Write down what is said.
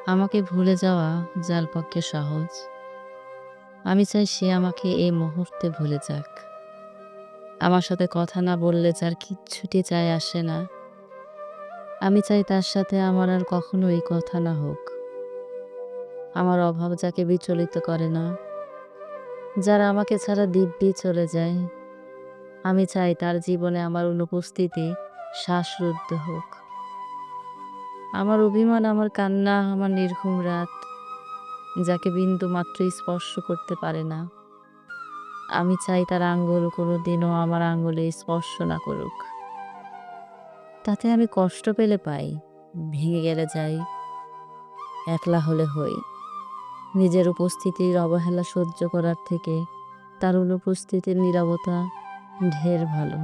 আমাকে ভুলে যাওয়া যার পক্ষে সহজ, আমি চাই সে আমাকে এই মুহূর্তে ভুলে যাক। আমার সাথে কথা না বললে যার কিচ্ছুটি যায় আসে না, আমি চাই তার সাথে আমার আর কখনো এই কথা না হোক। আমার অভাব যাকে বিচলিত করে না, যারা আমাকে ছাড়া দিব্যি চলে যায়, আমি চাই তার জীবনে আমার অনুপস্থিতি শ্বাসরুদ্ধ হোক। আমার অভিমান, আমার কান্না, আমার নির্ঘুম রাত, যাকে বিন্দু মাত্র স্পর্শ করতে পারে না, আমি চাই তার আঙ্গুল কোনোদিনও আমার আঙ্গুলে স্পর্শ না করুক। তাতে আমি কষ্ট পেলে পাই, ভেঙে গেলে যাই, একলা হলে হই। নিজের উপস্থিতির অবহেলা সহ্য করার থেকে তার অনুপস্থিতির নীরবতা ঢের ভালো।